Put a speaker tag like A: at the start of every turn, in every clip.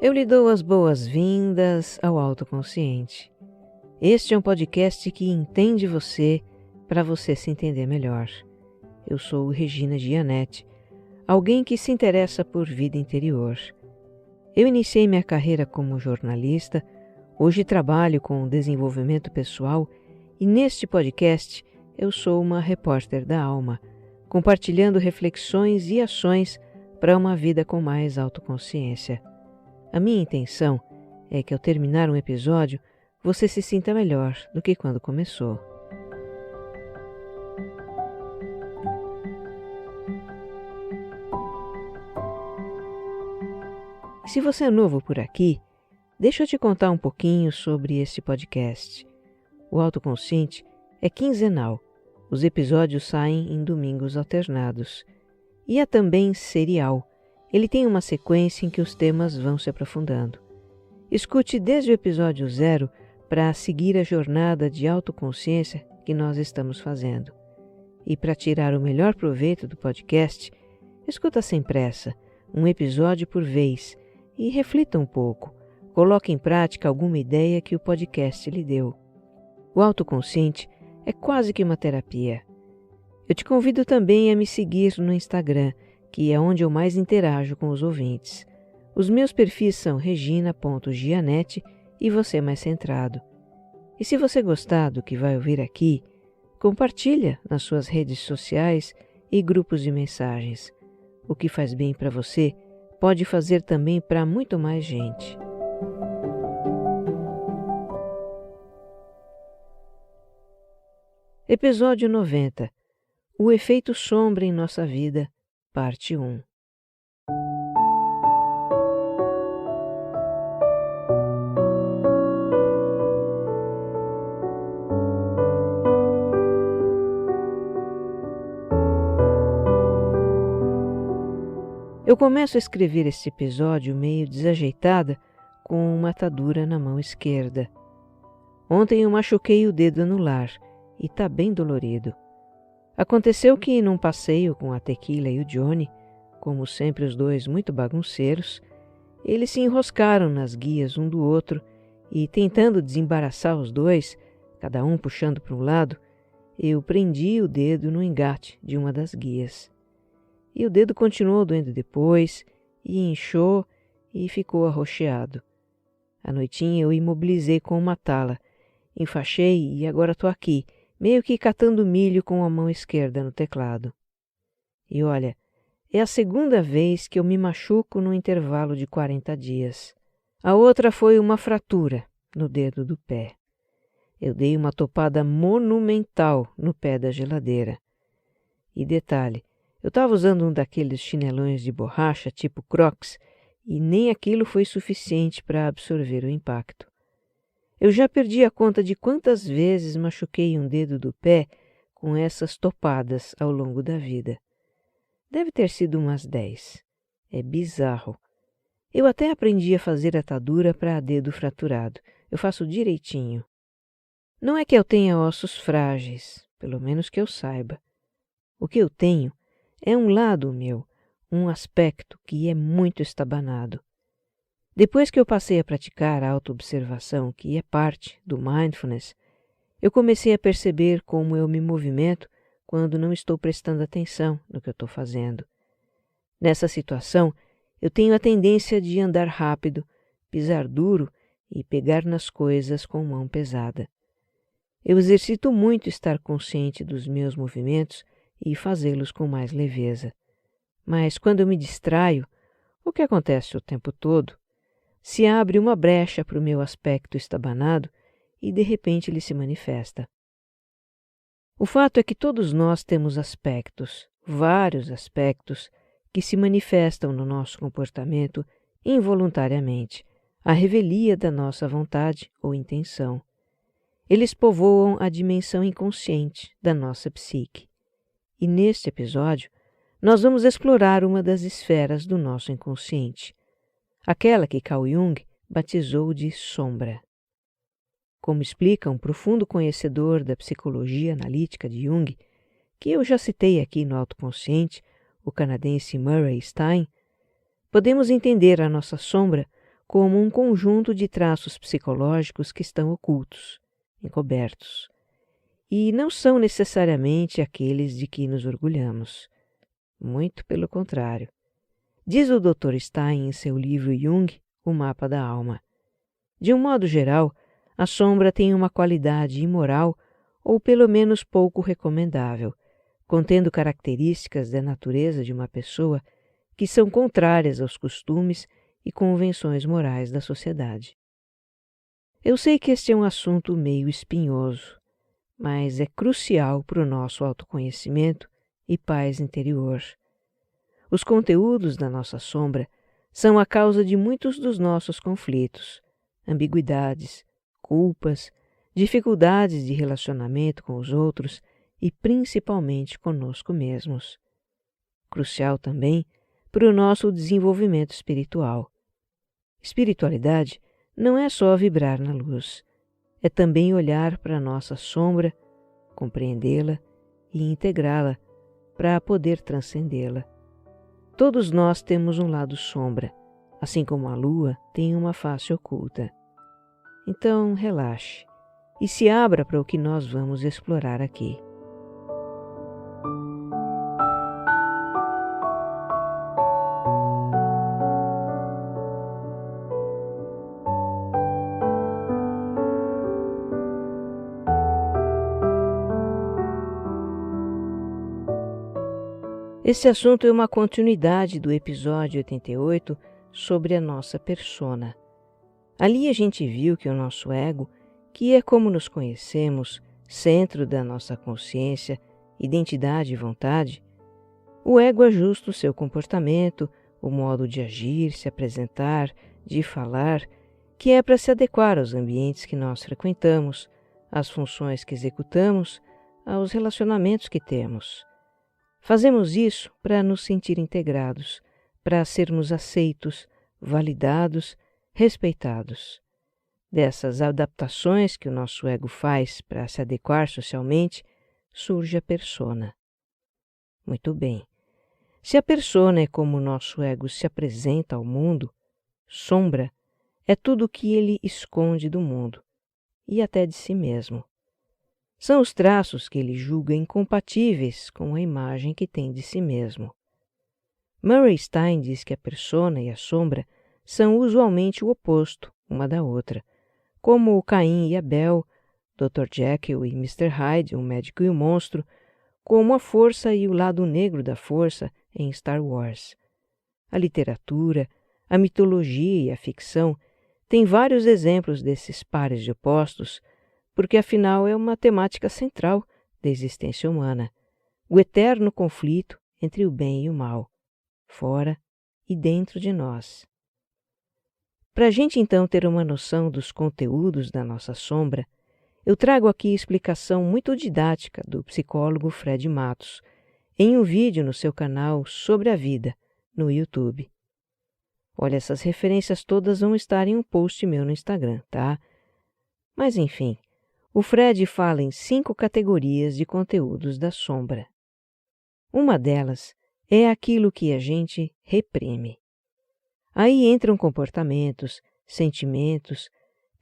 A: Eu lhe dou as boas-vindas ao Autoconsciente. Este é um podcast que entende você para você se entender melhor. Eu sou Regina Gianetti, alguém que se interessa por vida interior. Eu iniciei minha carreira como jornalista, hoje trabalho com desenvolvimento pessoal e neste podcast eu sou uma repórter da alma, compartilhando reflexões e ações para uma vida com mais autoconsciência. A minha intenção é que ao terminar um episódio, você se sinta melhor do que quando começou. Se você é novo por aqui, deixa eu te contar um pouquinho sobre esse podcast. O Autoconsciente é quinzenal. Os episódios saem em domingos alternados. E é também serial. Ele tem uma sequência em que os temas vão se aprofundando. Escute desde o episódio 0 para seguir a jornada de autoconsciência que nós estamos fazendo. E para tirar o melhor proveito do podcast, escuta sem pressa, um episódio por vez, e reflita um pouco. Coloque em prática alguma ideia que o podcast lhe deu. O autoconsciente é quase que uma terapia. Eu te convido também a me seguir no Instagram, que é onde eu mais interajo com os ouvintes. Os meus perfis são regina.gianetti e você mais centrado. E se você gostar do que vai ouvir aqui, compartilha nas suas redes sociais e grupos de mensagens. O que faz bem para você pode fazer também para muito mais gente. Episódio 90. O efeito sombra em nossa vida, parte 1. Eu começo a escrever este episódio meio desajeitada, com uma atadura na mão esquerda. Ontem eu machuquei o dedo anular e está bem dolorido. Aconteceu que num passeio com a Tequila e o Johnny, como sempre os dois muito bagunceiros, eles se enroscaram nas guias um do outro e, tentando desembaraçar os dois, cada um puxando para um lado, eu prendi o dedo no engate de uma das guias. E o dedo continuou doendo depois, e inchou e ficou arroxeado. À noitinha eu imobilizei com uma tala, enfaixei e agora estou aqui, meio que catando milho com a mão esquerda no teclado. E olha, é a segunda vez que eu me machuco no intervalo de 40 dias. A outra foi uma fratura no dedo do pé. Eu dei uma topada monumental no pé da geladeira. E detalhe, eu estava usando um daqueles chinelões de borracha tipo Crocs e nem aquilo foi suficiente para absorver o impacto. Eu já perdi a conta de quantas vezes machuquei um dedo do pé com essas topadas ao longo da vida. Deve ter sido umas 10. É bizarro. Eu até aprendi a fazer atadura para dedo fraturado. Eu faço direitinho. Não é que eu tenha ossos frágeis, pelo menos que eu saiba. O que eu tenho é um lado meu, um aspecto que é muito estabanado. Depois que eu passei a praticar a autoobservação, que é parte do mindfulness, eu comecei a perceber como eu me movimento quando não estou prestando atenção no que eu estou fazendo. Nessa situação, eu tenho a tendência de andar rápido, pisar duro e pegar nas coisas com mão pesada. Eu exercito muito estar consciente dos meus movimentos e fazê-los com mais leveza. Mas quando eu me distraio, o que acontece o tempo todo, se abre uma brecha para o meu aspecto estabanado e de repente ele se manifesta. O fato é que todos nós temos aspectos, vários aspectos, que se manifestam no nosso comportamento involuntariamente, à revelia da nossa vontade ou intenção. Eles povoam a dimensão inconsciente da nossa psique. E neste episódio, nós vamos explorar uma das esferas do nosso inconsciente, aquela que Carl Jung batizou de sombra. Como explica um profundo conhecedor da psicologia analítica de Jung, que eu já citei aqui no Autoconsciente, o canadense Murray Stein, podemos entender a nossa sombra como um conjunto de traços psicológicos que estão ocultos, encobertos, e não são necessariamente aqueles de que nos orgulhamos. Muito pelo contrário. Diz o Dr. Stein em seu livro Jung, O Mapa da Alma. De um modo geral, a sombra tem uma qualidade imoral ou pelo menos pouco recomendável, contendo características da natureza de uma pessoa que são contrárias aos costumes e convenções morais da sociedade. Eu sei que este é um assunto meio espinhoso, mas é crucial para o nosso autoconhecimento e paz interior. Os conteúdos da nossa sombra são a causa de muitos dos nossos conflitos, ambiguidades, culpas, dificuldades de relacionamento com os outros e principalmente conosco mesmos. Crucial também para o nosso desenvolvimento espiritual. Espiritualidade não é só vibrar na luz, é também olhar para a nossa sombra, compreendê-la e integrá-la para poder transcendê-la. Todos nós temos um lado sombra, assim como a lua tem uma face oculta. Então, relaxe e se abra para o que nós vamos explorar aqui. Esse assunto é uma continuidade do episódio 88 sobre a nossa persona. Ali a gente viu que o nosso ego, que é como nos conhecemos, centro da nossa consciência, identidade e vontade, o ego ajusta o seu comportamento, o modo de agir, se apresentar, de falar, que é para se adequar aos ambientes que nós frequentamos, às funções que executamos, aos relacionamentos que temos. Fazemos isso para nos sentir integrados, para sermos aceitos, validados, respeitados. Dessas adaptações que o nosso ego faz para se adequar socialmente, surge a persona. Muito bem. Se a persona é como o nosso ego se apresenta ao mundo, sombra é tudo o que ele esconde do mundo e até de si mesmo. São os traços que ele julga incompatíveis com a imagem que tem de si mesmo. Murray Stein diz que a persona e a sombra são usualmente o oposto uma da outra, como o Caim e Abel, Dr. Jekyll e Mr. Hyde, o médico e o monstro, como a força e o lado negro da força em Star Wars. A literatura, a mitologia e a ficção têm vários exemplos desses pares de opostos, porque afinal é uma temática central da existência humana, o eterno conflito entre o bem e o mal, fora e dentro de nós. Para a gente então ter uma noção dos conteúdos da nossa sombra, eu trago aqui explicação muito didática do psicólogo Fred Matos, em um vídeo no seu canal Sobre a Vida, no YouTube. Olha, essas referências todas vão estar em um post meu no Instagram, tá? Mas enfim, o Fred fala em 5 categorias de conteúdos da sombra. Uma delas é aquilo que a gente reprime. Aí entram comportamentos, sentimentos,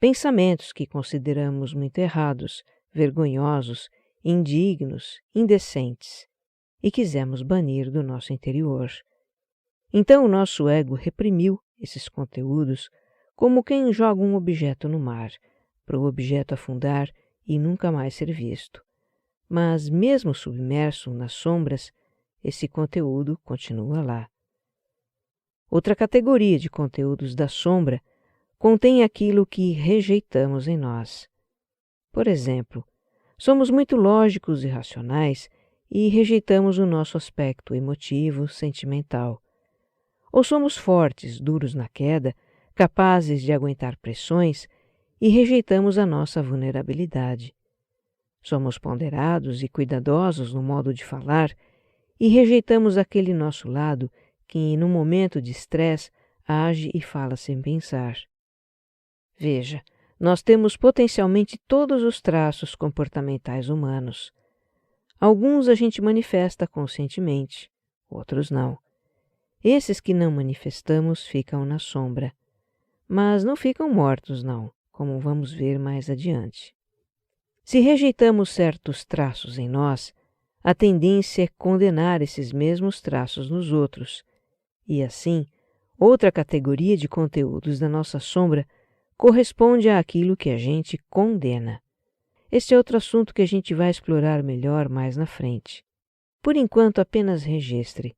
A: pensamentos que consideramos muito errados, vergonhosos, indignos, indecentes e quisemos banir do nosso interior. Então o nosso ego reprimiu esses conteúdos como quem joga um objeto no mar, para o objeto afundar e nunca mais ser visto. Mas mesmo submerso nas sombras, esse conteúdo continua lá. Outra categoria de conteúdos da sombra contém aquilo que rejeitamos em nós. Por exemplo, somos muito lógicos e racionais e rejeitamos o nosso aspecto emotivo, sentimental. Ou somos fortes, duros na queda, capazes de aguentar pressões e rejeitamos a nossa vulnerabilidade. Somos ponderados e cuidadosos no modo de falar e rejeitamos aquele nosso lado que, num momento de estresse, age e fala sem pensar. Veja, nós temos potencialmente todos os traços comportamentais humanos. Alguns a gente manifesta conscientemente, outros não. Esses que não manifestamos ficam na sombra. mas não ficam mortos, não, como vamos ver mais adiante. Se rejeitamos certos traços em nós, a tendência é condenar esses mesmos traços nos outros, e assim, outra categoria de conteúdos da nossa sombra corresponde àquilo que a gente condena. Este é outro assunto que a gente vai explorar melhor mais na frente. Por enquanto, apenas registre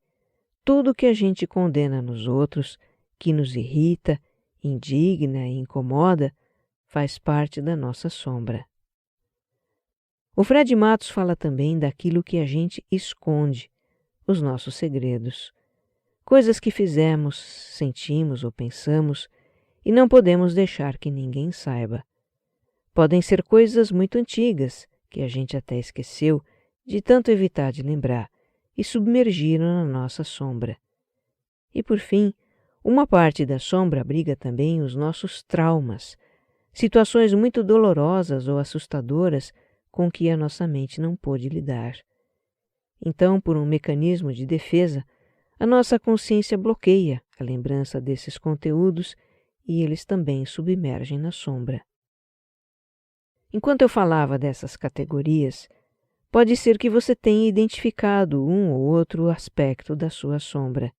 A: tudo que a gente condena nos outros, que nos irrita, indigna e incomoda, faz parte da nossa sombra. O Fred Matos fala também daquilo que a gente esconde, os nossos segredos, coisas que fizemos, sentimos ou pensamos e não podemos deixar que ninguém saiba. Podem ser coisas muito antigas, que a gente até esqueceu de tanto evitar de lembrar, e submergiram na nossa sombra. E por fim, uma parte da sombra abriga também os nossos traumas, situações muito dolorosas ou assustadoras com que a nossa mente não pôde lidar. Então, por um mecanismo de defesa, a nossa consciência bloqueia a lembrança desses conteúdos e eles também submergem na sombra. Enquanto eu falava dessas categorias, pode ser que você tenha identificado um ou outro aspecto da sua sombra.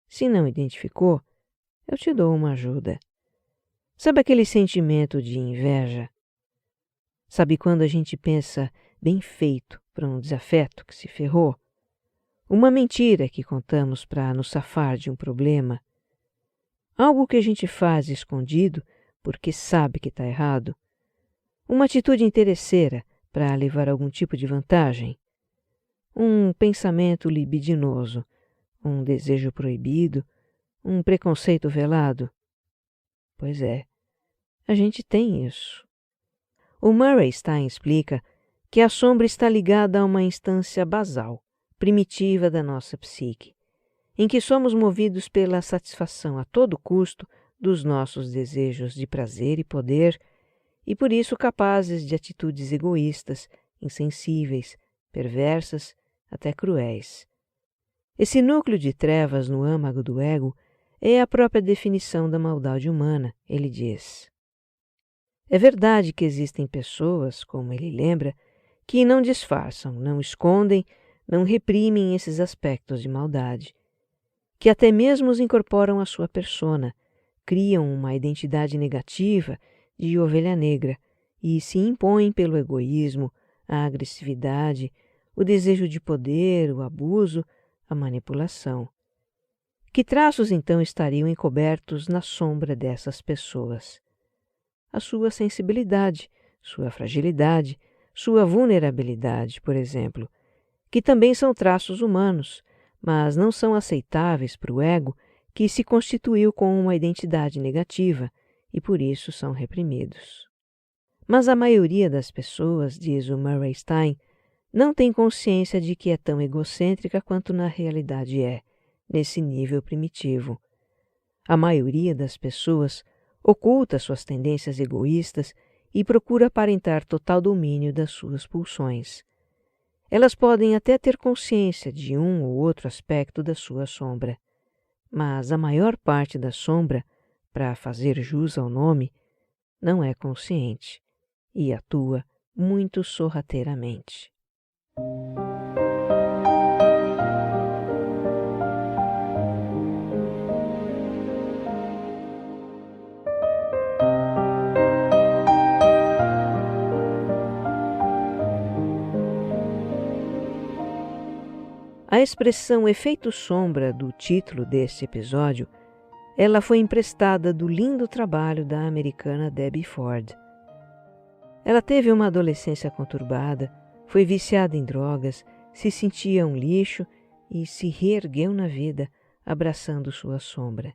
A: Se não identificou, eu te dou uma ajuda. Sabe aquele sentimento de inveja? Sabe quando a gente pensa bem feito para um desafeto que se ferrou? Uma mentira que contamos para nos safar de um problema? Algo que a gente faz escondido porque sabe que está errado? Uma atitude interesseira para levar algum tipo de vantagem? Um pensamento libidinoso, um desejo proibido, um preconceito velado? Pois é, a gente tem isso. O Murray Stein explica que a sombra está ligada a uma instância basal, primitiva da nossa psique, em que somos movidos pela satisfação a todo custo dos nossos desejos de prazer e poder, e por isso capazes de atitudes egoístas, insensíveis, perversas, até cruéis. Esse núcleo de trevas no âmago do ego é a própria definição da maldade humana, ele diz. É verdade que existem pessoas, como ele lembra, que não disfarçam, não escondem, não reprimem esses aspectos de maldade, que até mesmo os incorporam à sua persona, criam uma identidade negativa de ovelha negra e se impõem pelo egoísmo, a agressividade, o desejo de poder, o abuso, a manipulação. Que traços então estariam encobertos na sombra dessas pessoas? A sua sensibilidade, sua fragilidade, sua vulnerabilidade, por exemplo, que também são traços humanos, mas não são aceitáveis para o ego que se constituiu com uma identidade negativa e por isso são reprimidos. Mas a maioria das pessoas, diz o Murray Stein, não tem consciência de que é tão egocêntrica quanto na realidade é, nesse nível primitivo. A maioria das pessoas oculta suas tendências egoístas e procura aparentar total domínio das suas pulsões. Elas podem até ter consciência de um ou outro aspecto da sua sombra, mas a maior parte da sombra, para fazer jus ao nome, não é consciente e atua muito sorrateiramente. A expressão efeito sombra do título deste episódio, ela foi emprestada do lindo trabalho da americana Debbie Ford. Ela teve uma adolescência conturbada, foi viciada em drogas, se sentia um lixo e se reergueu na vida, abraçando sua sombra.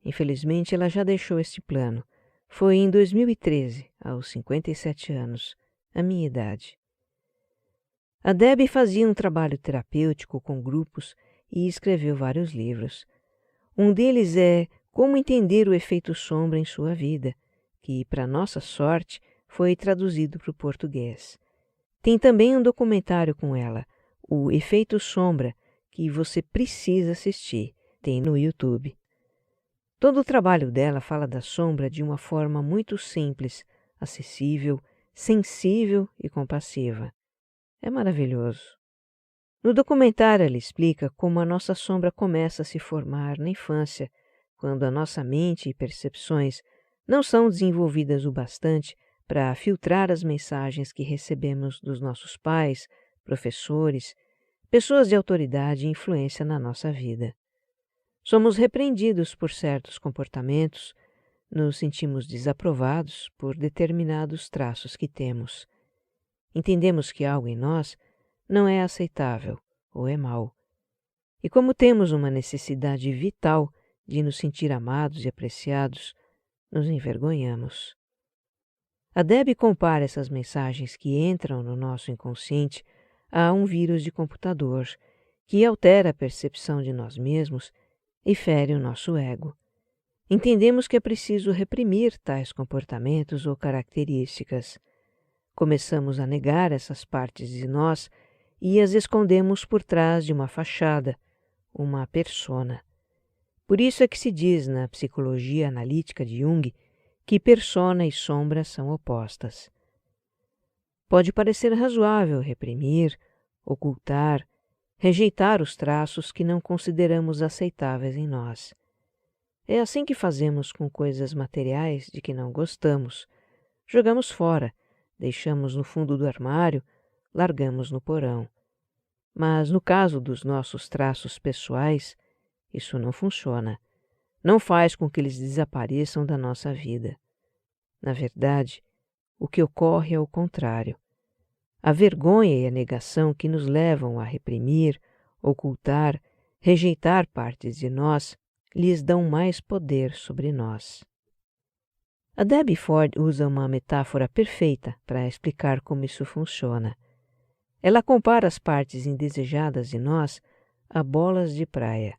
A: Infelizmente, ela já deixou este plano. Foi em 2013, aos 57 anos, a minha idade. A Debbie fazia um trabalho terapêutico com grupos e escreveu vários livros. Um deles é Como Entender o Efeito Sombra em Sua Vida, que, para nossa sorte, foi traduzido para o português. Tem também um documentário com ela, O Efeito Sombra, que você precisa assistir, tem no YouTube. Todo o trabalho dela fala da sombra de uma forma muito simples, acessível, sensível e compassiva. É maravilhoso. No documentário, ela explica como a nossa sombra começa a se formar na infância, quando a nossa mente e percepções não são desenvolvidas o bastante para filtrar as mensagens que recebemos dos nossos pais, professores, pessoas de autoridade e influência na nossa vida. Somos repreendidos por certos comportamentos, nos sentimos desaprovados por determinados traços que temos. Entendemos que algo em nós não é aceitável ou é mau. E como temos uma necessidade vital de nos sentir amados e apreciados, nos envergonhamos. A Debbie compara essas mensagens que entram no nosso inconsciente a um vírus de computador que altera a percepção de nós mesmos e fere o nosso ego. Entendemos que é preciso reprimir tais comportamentos ou características. Começamos a negar essas partes de nós e as escondemos por trás de uma fachada, uma persona. Por isso é que se diz na psicologia analítica de Jung que persona e sombra são opostas. Pode parecer razoável reprimir, ocultar, rejeitar os traços que não consideramos aceitáveis em nós. É assim que fazemos com coisas materiais de que não gostamos. Jogamos fora, deixamos no fundo do armário, largamos no porão. Mas no caso dos nossos traços pessoais, isso não funciona. Não faz com que eles desapareçam da nossa vida. Na verdade, o que ocorre é o contrário. A vergonha e a negação que nos levam a reprimir, ocultar, rejeitar partes de nós, lhes dão mais poder sobre nós. A Debbie Ford usa uma metáfora perfeita para explicar como isso funciona. Ela compara as partes indesejadas de nós a bolas de praia.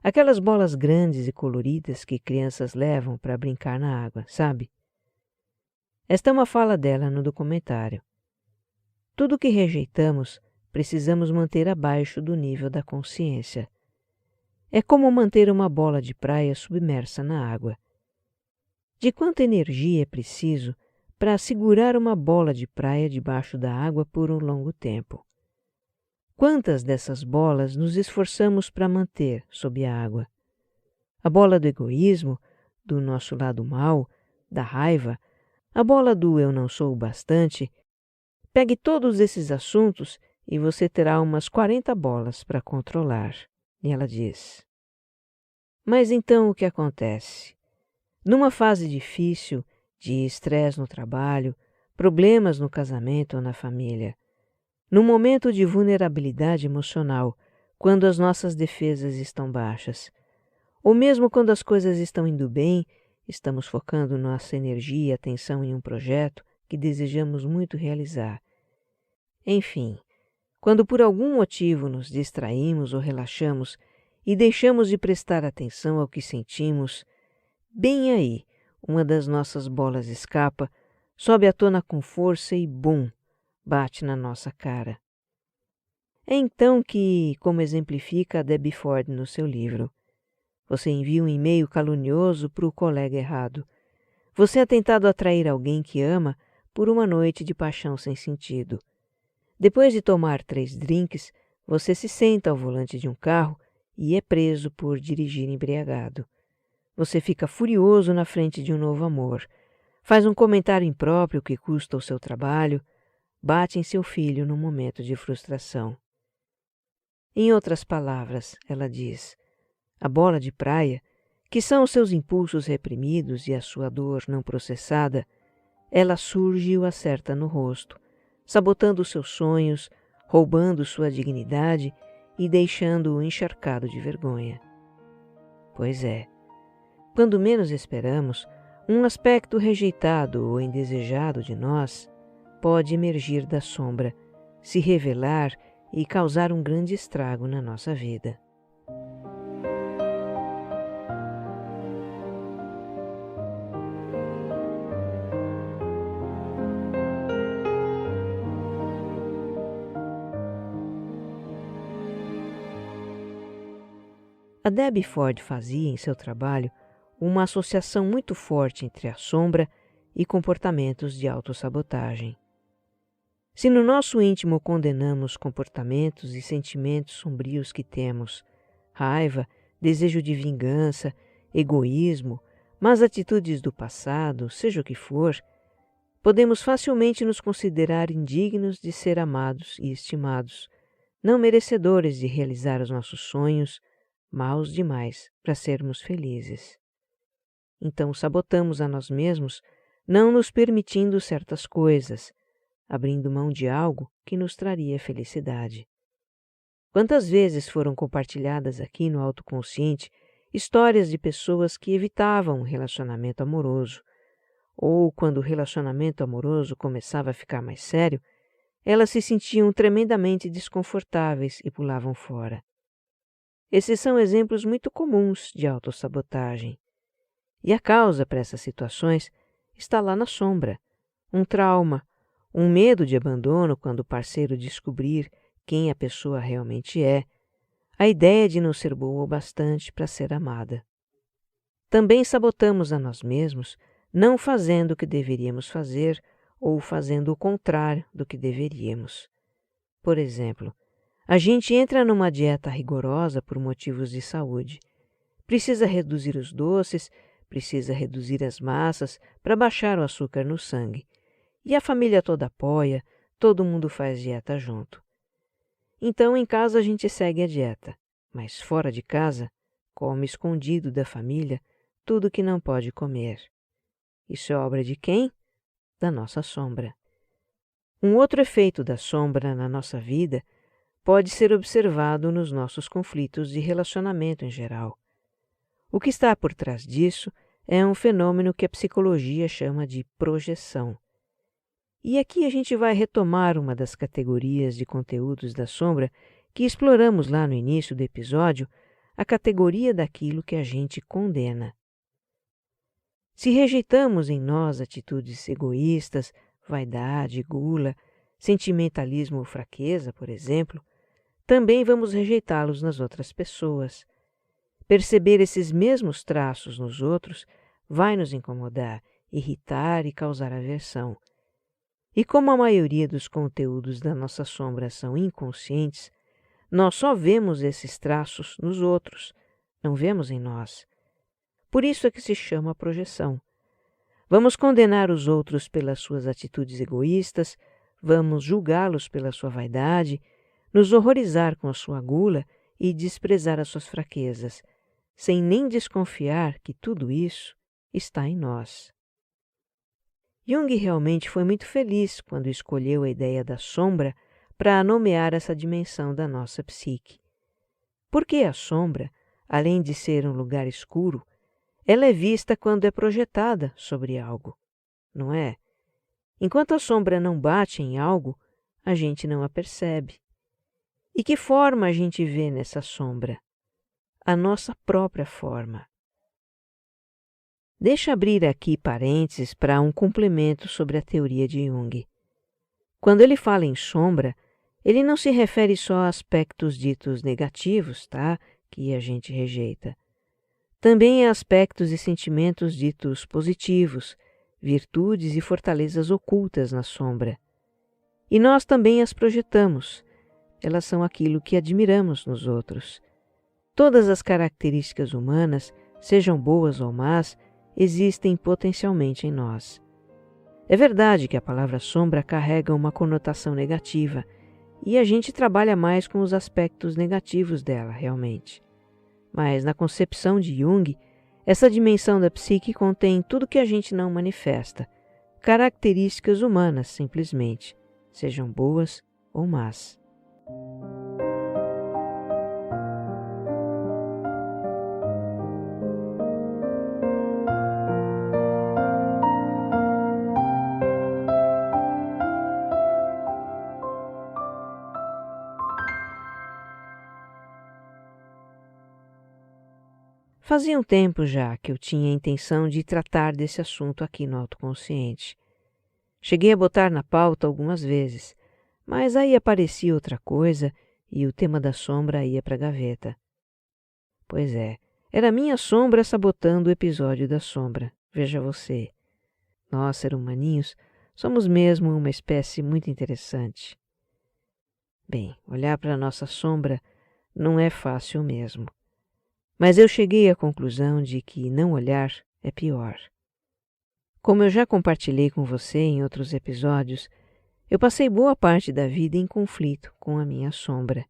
A: Aquelas bolas grandes e coloridas que crianças levam para brincar na água, sabe? Esta é uma fala dela no documentário. Tudo o que rejeitamos precisamos manter abaixo do nível da consciência. É como manter uma bola de praia submersa na água. De quanta energia é preciso para segurar uma bola de praia debaixo da água por um longo tempo? Quantas dessas bolas nos esforçamos para manter sob a água? A bola do egoísmo, do nosso lado mau, da raiva, a bola do eu não sou o bastante. Pegue todos esses assuntos e você terá umas 40 bolas para controlar. E ela diz. Mas então o que acontece? Numa fase difícil, de estresse no trabalho, problemas no casamento ou na família, num momento de vulnerabilidade emocional, quando as nossas defesas estão baixas, ou mesmo quando as coisas estão indo bem, estamos focando nossa energia e atenção em um projeto que desejamos muito realizar. Enfim, quando por algum motivo nos distraímos ou relaxamos e deixamos de prestar atenção ao que sentimos, bem aí, uma das nossas bolas escapa, sobe à tona com força e bum, bate na nossa cara. É então que, como exemplifica a Debbie Ford no seu livro, você envia um e-mail calunioso para o colega errado. Você é tentado atrair alguém que ama por uma noite de paixão sem sentido. Depois de tomar 3 drinks, você se senta ao volante de um carro e é preso por dirigir embriagado. Você fica furioso na frente de um novo amor, faz um comentário impróprio que custa o seu trabalho, bate em seu filho num momento de frustração. Em outras palavras, ela diz, a bola de praia, que são os seus impulsos reprimidos e a sua dor não processada, ela surge e o acerta no rosto, sabotando seus sonhos, roubando sua dignidade e deixando-o encharcado de vergonha. Pois é, quando menos esperamos, um aspecto rejeitado ou indesejado de nós pode emergir da sombra, se revelar e causar um grande estrago na nossa vida. A Debbie Ford fazia em seu trabalho uma associação muito forte entre a sombra e comportamentos de autossabotagem. Se no nosso íntimo condenamos comportamentos e sentimentos sombrios que temos, raiva, desejo de vingança, egoísmo, más atitudes do passado, seja o que for, podemos facilmente nos considerar indignos de ser amados e estimados, não merecedores de realizar os nossos sonhos, maus demais para sermos felizes. Então sabotamos a nós mesmos, não nos permitindo certas coisas, abrindo mão de algo que nos traria felicidade. Quantas vezes foram compartilhadas aqui no autoconsciente histórias de pessoas que evitavam um relacionamento amoroso, ou quando o relacionamento amoroso começava a ficar mais sério, elas se sentiam tremendamente desconfortáveis e pulavam fora. Esses são exemplos muito comuns de autossabotagem. E a causa para essas situações está lá na sombra, um trauma, um medo de abandono quando o parceiro descobrir quem a pessoa realmente é, a ideia de não ser boa o bastante para ser amada. Também sabotamos a nós mesmos, não fazendo o que deveríamos fazer ou fazendo o contrário do que deveríamos. Por exemplo, a gente entra numa dieta rigorosa por motivos de saúde. Precisa reduzir os doces, precisa reduzir as massas para baixar o açúcar no sangue. E a família toda apoia, todo mundo faz dieta junto. Então, em casa a gente segue a dieta, mas fora de casa, come escondido da família tudo que não pode comer. Isso é obra de quem? Da nossa sombra. Um outro efeito da sombra na nossa vida pode ser observado nos nossos conflitos de relacionamento em geral. O que está por trás disso é um fenômeno que a psicologia chama de projeção. E aqui a gente vai retomar uma das categorias de conteúdos da sombra que exploramos lá no início do episódio, a categoria daquilo que a gente condena. Se rejeitamos em nós atitudes egoístas, vaidade, gula, sentimentalismo ou fraqueza, por exemplo, também vamos rejeitá-los nas outras pessoas. Perceber esses mesmos traços nos outros vai nos incomodar, irritar e causar aversão. E como a maioria dos conteúdos da nossa sombra são inconscientes, nós só vemos esses traços nos outros, não vemos em nós. Por isso é que se chama projeção. Vamos condenar os outros pelas suas atitudes egoístas, vamos julgá-los pela sua vaidade, nos horrorizar com a sua gula e desprezar as suas fraquezas, sem nem desconfiar que tudo isso está em nós. Jung realmente foi muito feliz quando escolheu a ideia da sombra para nomear essa dimensão da nossa psique. Porque a sombra, além de ser um lugar escuro, ela é vista quando é projetada sobre algo, não é? Enquanto a sombra não bate em algo, a gente não a percebe. E que forma a gente vê nessa sombra? A nossa própria forma. Deixa abrir aqui parênteses para um complemento sobre a teoria de Jung. Quando ele fala em sombra, ele não se refere só a aspectos ditos negativos, tá? Que a gente rejeita. Também a aspectos e sentimentos ditos positivos, virtudes e fortalezas ocultas na sombra. E nós também as projetamos. Elas são aquilo que admiramos nos outros. Todas as características humanas, sejam boas ou más, existem potencialmente em nós. É verdade que a palavra sombra carrega uma conotação negativa, e a gente trabalha mais com os aspectos negativos dela, realmente. Mas na concepção de Jung, essa dimensão da psique contém tudo que a gente não manifesta, características humanas, simplesmente, sejam boas ou más. Fazia um tempo já que eu tinha a intenção de tratar desse assunto aqui no autoconsciente. Cheguei a botar na pauta algumas vezes, mas aí aparecia outra coisa e o tema da sombra ia para a gaveta. Pois é, Era a minha sombra sabotando o episódio da sombra. Veja você. Nós, seres humaninhos, somos mesmo uma espécie muito interessante. Bem, olhar para a nossa sombra não é fácil mesmo. Mas eu cheguei à conclusão de que não olhar é pior. Como eu já compartilhei com você em outros episódios, eu passei boa parte da vida em conflito com a minha sombra.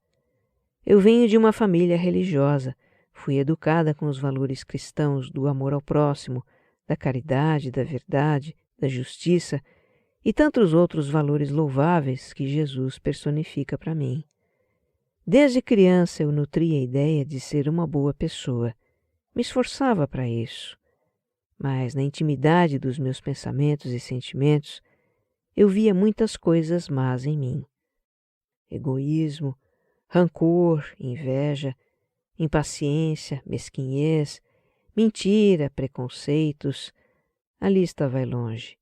A: Eu venho de uma família religiosa, fui educada com os valores cristãos do amor ao próximo, da caridade, da verdade, da justiça e tantos outros valores louváveis que Jesus personifica para mim. Desde criança eu nutria a ideia de ser uma boa pessoa, me esforçava para isso. Mas na intimidade dos meus pensamentos e sentimentos, eu via muitas coisas más em mim. Egoísmo, rancor, inveja, impaciência, mesquinhez, mentira, preconceitos, a lista vai longe.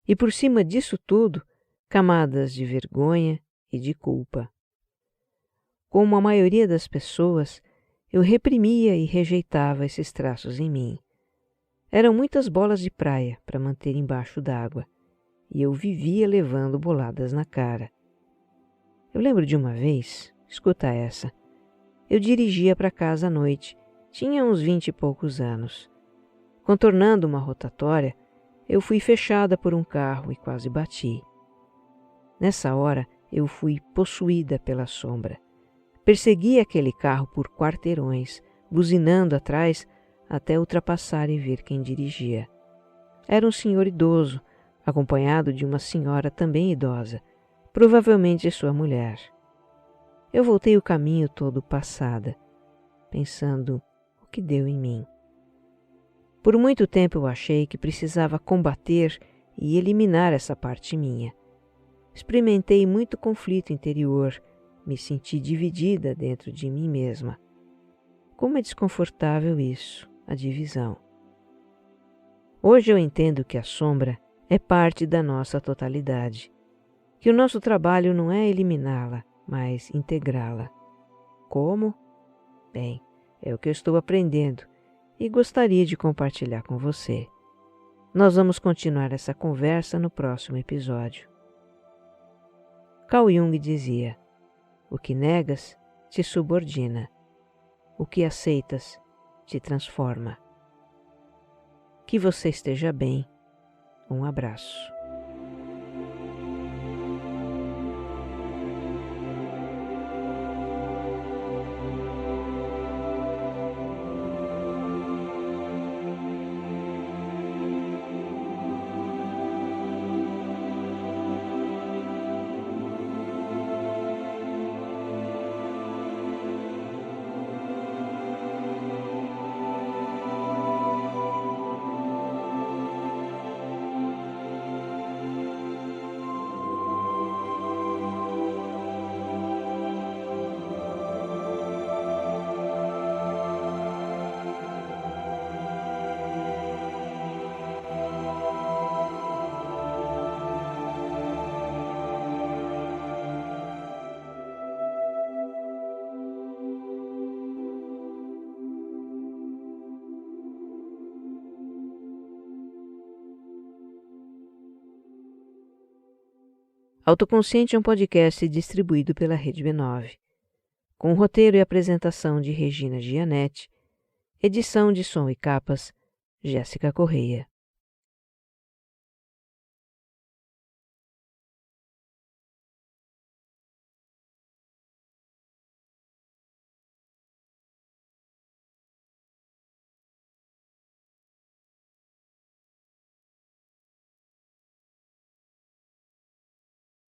A: E por cima disso tudo, camadas de vergonha e de culpa. Como a maioria das pessoas, eu reprimia e rejeitava esses traços em mim. Eram muitas bolas de praia para manter embaixo d'água, e eu vivia levando boladas na cara. Eu lembro de uma vez, escuta essa, eu dirigia para casa à noite, tinha uns 20 e poucos anos. Contornando uma rotatória, eu fui fechada por um carro e quase bati. Nessa hora, eu fui possuída pela sombra. Persegui aquele carro por quarteirões, buzinando atrás até ultrapassar e ver quem dirigia. Era um senhor idoso, acompanhado de uma senhora também idosa, provavelmente sua mulher. Eu voltei o caminho todo passada, pensando o que deu em mim. Por muito tempo eu achei que precisava combater e eliminar essa parte minha. Experimentei muito conflito interior, me senti dividida dentro de mim mesma. Como é desconfortável isso, a divisão. Hoje eu entendo que a sombra é parte da nossa totalidade, que o nosso trabalho não é eliminá-la, mas integrá-la. Como? Bem, é o que eu estou aprendendo e gostaria de compartilhar com você. Nós vamos continuar essa conversa no próximo episódio. Carl Jung dizia: o que negas te subordina, o que aceitas te transforma. Que você esteja bem. Um abraço. Autoconsciente é um podcast distribuído pela Rede B9, com roteiro e apresentação de Regina Gianetti, edição de som e capas, Jéssica Correia.